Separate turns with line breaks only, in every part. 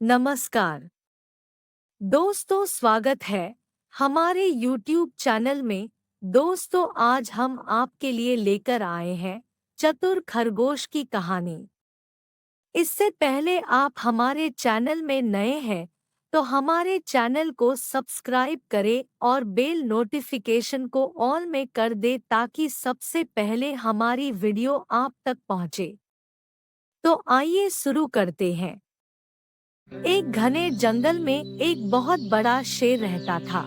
नमस्कार दोस्तों, स्वागत है हमारे YouTube चैनल में। दोस्तों, आज हम आपके लिए लेकर आए हैं चतुर खरगोश की कहानी। इससे पहले आप हमारे चैनल में नए हैं तो हमारे चैनल को सब्सक्राइब करें और बेल नोटिफिकेशन को ऑल में कर दें ताकि सबसे पहले हमारी वीडियो आप तक पहुंचे। तो आइए शुरू करते हैं। एक घने जंगल में एक बहुत बड़ा शेर रहता था।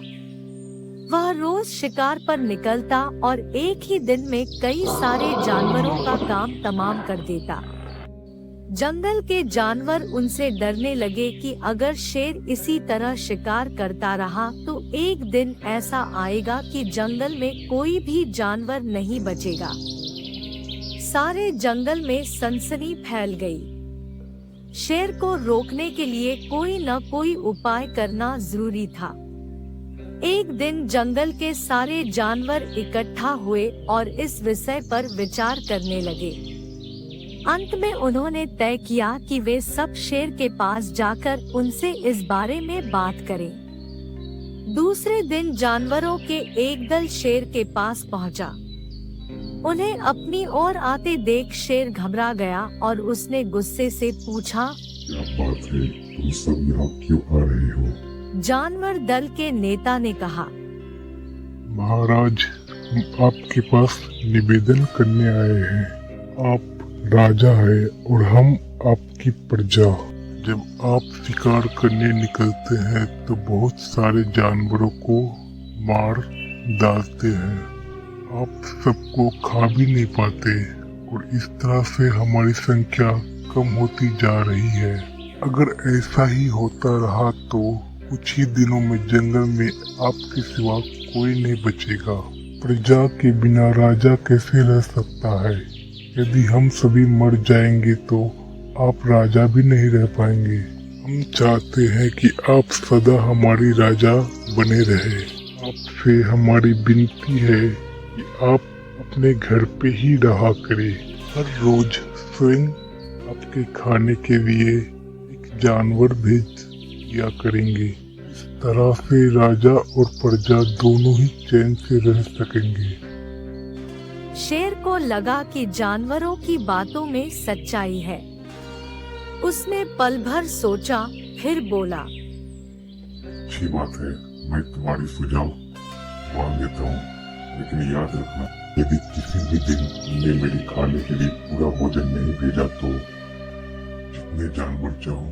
वह रोज शिकार पर निकलता और एक ही दिन में कई सारे जानवरों का काम तमाम कर देता। जंगल के जानवर उनसे डरने लगे कि अगर शेर इसी तरह शिकार करता रहा तो एक दिन ऐसा आएगा कि जंगल में कोई भी जानवर नहीं बचेगा। सारे जंगल में सनसनी फैल गई। शेर को रोकने के लिए कोई न कोई उपाय करना जरूरी था। एक दिन जंगल के सारे जानवर इकट्ठा हुए और इस विषय पर विचार करने लगे। अंत में उन्होंने तय किया कि वे सब शेर के पास जाकर उनसे इस बारे में बात करें। दूसरे दिन जानवरों के एक दल शेर के पास पहुंचा। उन्हें अपनी ओर आते देख शेर घबरा गया और उसने गुस्से से पूछा,
क्या बात है, तुम सब यहाँ क्यों आ रहे हो?
जानवर दल के नेता ने कहा,
महाराज, हम आपके पास निवेदन करने आए हैं। आप राजा हैं और हम आपकी प्रजा। जब आप शिकार करने निकलते हैं तो बहुत सारे जानवरों को मार डालते हैं। आप सबको खा भी नहीं पाते और इस तरह से हमारी संख्या कम होती जा रही है। अगर ऐसा ही होता रहा तो कुछ ही दिनों में जंगल में आपके सिवा कोई नहीं बचेगा। प्रजा के बिना राजा कैसे रह सकता है? यदि हम सभी मर जाएंगे तो आप राजा भी नहीं रह पाएंगे। हम चाहते हैं कि आप सदा हमारी राजा बने रहे। आपसे हमारी विनती है कि आप अपने घर पे ही रहा करें। हर रोज स्वयं आपके खाने के लिए एक जानवर भेज दिया करेंगे। इस तरह से राजा और प्रजा दोनों ही चैन से रह सकेंगे।
शेर को लगा कि जानवरों की बातों में सच्चाई है। उसने पल भर सोचा, फिर बोला,
अच्छी बात है, मैं तुम्हारी सुझाव मान लेता हूँ, लेकिन याद रखना, यदि किसी भी दिन तुमने मेरे खाने के लिए पूरा भोजन नहीं भेजा तो जितने जानवर चाहो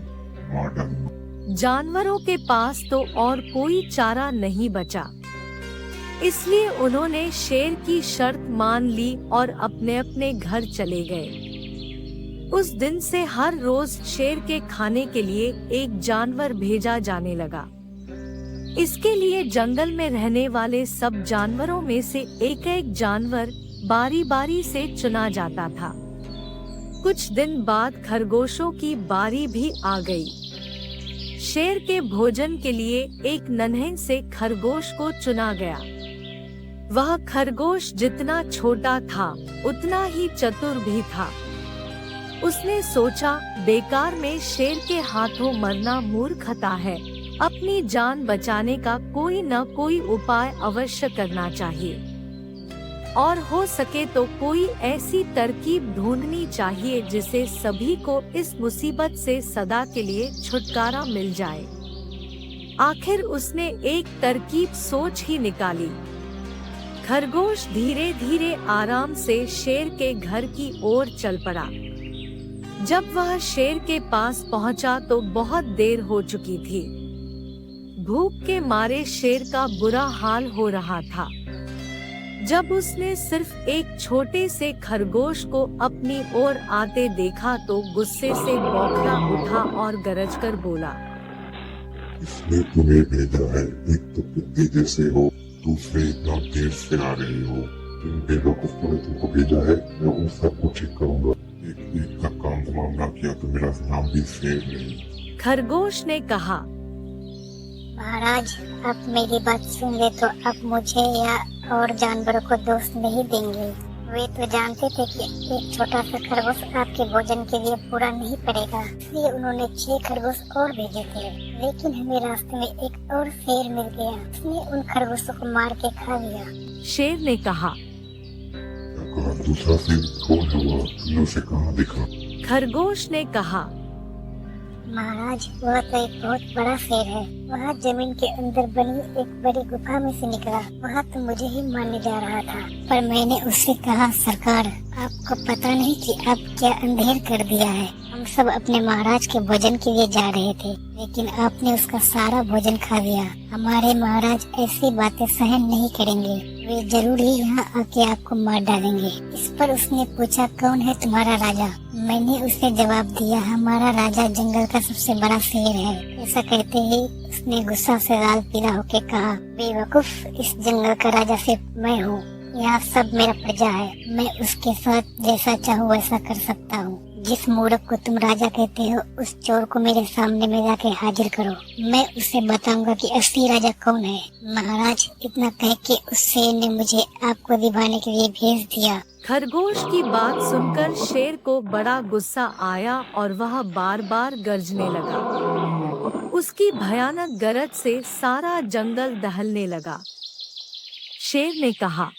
मार डालूंगा।
जानवरों के पास तो और कोई चारा नहीं बचा, इसलिए उन्होंने शेर की शर्त मान ली और अपने अपने घर चले गए। उस दिन से हर रोज शेर के खाने के लिए एक जानवर भेजा जाने लगा। इसके लिए जंगल में रहने वाले सब जानवरों में से एक एक जानवर बारी बारी से चुना जाता था। कुछ दिन बाद खरगोशों की बारी भी आ गई। शेर के भोजन के लिए एक नन्हे से खरगोश को चुना गया। वह खरगोश जितना छोटा था उतना ही चतुर भी था। उसने सोचा, बेकार में शेर के हाथों मरना मूर्खता है। अपनी जान बचाने का कोई न कोई उपाय अवश्य करना चाहिए और हो सके तो कोई ऐसी तरकीब ढूंढनी चाहिए जिससे सभी को इस मुसीबत से सदा के लिए छुटकारा मिल जाए। आखिर उसने एक तरकीब सोच ही निकाली। खरगोश धीरे धीरे आराम से शेर के घर की ओर चल पड़ा। जब वह शेर के पास पहुंचा तो बहुत देर हो चुकी थी। भूख के मारे शेर का बुरा हाल हो रहा था। जब उसने सिर्फ एक छोटे से खरगोश को अपनी ओर आते देखा तो गुस्से से बौखला उठा और गरजकर बोला,
इसने तुम्हें भेजा है, एक तो कुत्ते जैसे हो, दूसरे इतना देर से आ रहे हो। जिन बेवकूफों ने तुमको भेजा है, मैं उन सबको ठीक करूंगा। एक का काम तमाम ना किया तो मेरा नाम भी शेर नहीं।
खरगोश ने कहा,
महाराज, अब मेरी बात सुन ले तो अब मुझे या और जानवरों को दोष नहीं देंगे। वे तो जानते थे कि एक छोटा सा खरगोश आपके भोजन के लिए पूरा नहीं पड़ेगा, इसलिए उन्होंने 6 खरगोश और भेजे थे। लेकिन हमें रास्ते में एक और शेर मिल गया, उसने उन खरगोशों को मार के खा लिया।
शेर ने कहा।
कहा दूसरा शेर कौन है, वह तुमने उसे कहाँ देखा?
खरगोश ने कहा।
महाराज, वह तो एक बहुत बड़ा शेर है। वह जमीन के अंदर बनी एक बड़ी गुफा में से निकला। वह तो मुझे ही मारने जा रहा था, पर मैंने उससे कहा, सरकार, आपको पता नहीं कि आप क्या अंधेर कर दिया है। हम सब अपने महाराज के भोजन के लिए जा रहे थे, लेकिन आपने उसका सारा भोजन खा लिया। हमारे महाराज ऐसी बातें सहन नहीं करेंगे, वे जरूर ही यहाँ आके आपको मार डालेंगे। इस पर उसने पूछा, कौन है तुम्हारा राजा? मैंने उसे जवाब दिया, हमारा राजा जंगल का सबसे बड़ा शेर है। ऐसा कहते ही उसने गुस्सा से लाल पीला होके कहा, बेवकूफ, इस जंगल का राजा सिर्फ मैं हूँ। यहाँ सब मेरा प्रजा है। मैं उसके साथ जैसा चाहूँ वैसा कर सकता हूँ। जिस मूर्ख को तुम राजा कहते हो, उस चोर को मेरे सामने में जाके हाजिर करो। मैं उसे बताऊंगा कि असली राजा कौन है। महाराज, इतना कह के उस शेर ने मुझे आपको दिखाने के लिए भेज दिया।
खरगोश की बात सुनकर शेर को बड़ा गुस्सा आया और वह बार बार गरजने लगा। उसकी भयानक गरज से सारा जंगल दहलने लगा। शेर ने कहा,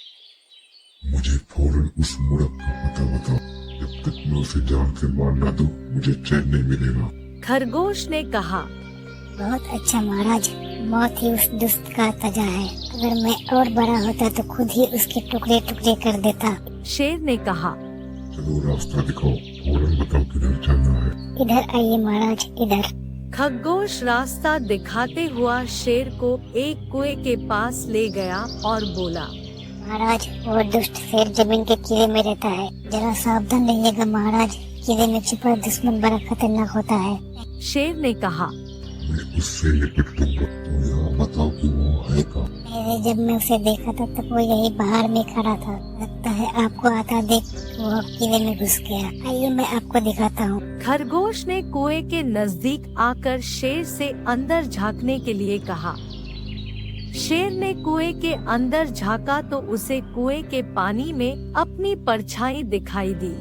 मुझे फौरन उस मूर्ख का पता बताओ। जब तक मैं उसे जान से मार ना दूं, मुझे चैन नहीं मिलेगा।
खरगोश ने कहा।
बहुत अच्छा महाराज, मौत ही उस दुष्ट का सजा है। अगर मैं और बड़ा होता तो खुद ही उसके टुकड़े टुकड़े कर देता।
शेर ने कहा।
चलो रास्ता दिखाओ, फौरन बताओ किधर जाना है।
इधर आइए महाराज, इधर।
खरगोश रास्ता दिखाते हुआ शेर को एक कुएं के पास ले गया और बोला,
महाराज, वो दुष्ट शेर जमीन के कीड़े में रहता है। जरा सावधान रहिएगा महाराज, कीड़े में छिपा दुश्मन बड़ा खतरनाक होता है।
शेर ने कहा।
मैं उससे निपट लूंगा, तुम यहाँ बताओ कि वो है कहाँ।
पहले जब मैं उसे देखा था तब वो यही बाहर में खड़ा था। लगता है आपको आता देख वो कीड़े में घुस गया। आइए मैं आपको दिखाता हूँ।
खरगोश ने कुएं के नजदीक आकर शेर से अंदर झांकने के लिए कहा। शेर ने कुएं के अंदर झांका तो उसे कुएं के पानी में अपनी परछाई दिखाई दी।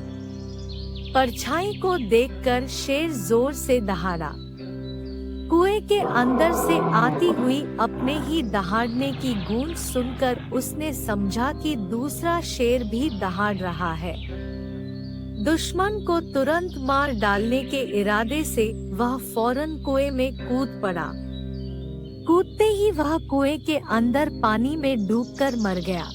परछाई को देखकर शेर जोर से दहाड़ा। कुएं के अंदर से आती हुई अपने ही दहाड़ने की गूंज सुनकर उसने समझा कि दूसरा शेर भी दहाड़ रहा है। दुश्मन को तुरंत मार डालने के इरादे से वह फौरन कुएं में कूद पड़ा। कूदते ही वह कुएं के अंदर पानी में डूबकर मर गया।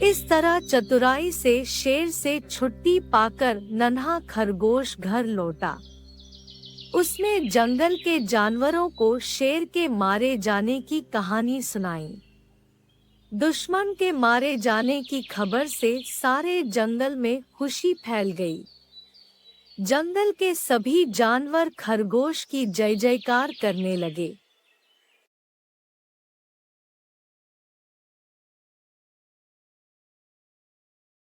इस तरह चतुराई से शेर से छुट्टी पाकर नन्हा खरगोश घर लौटा। उसने जंगल के जानवरों को शेर के मारे जाने की कहानी सुनाई। दुश्मन के मारे जाने की खबर से सारे जंगल में खुशी फैल गई। जंगल के सभी जानवर खरगोश की जय जयकार करने लगे।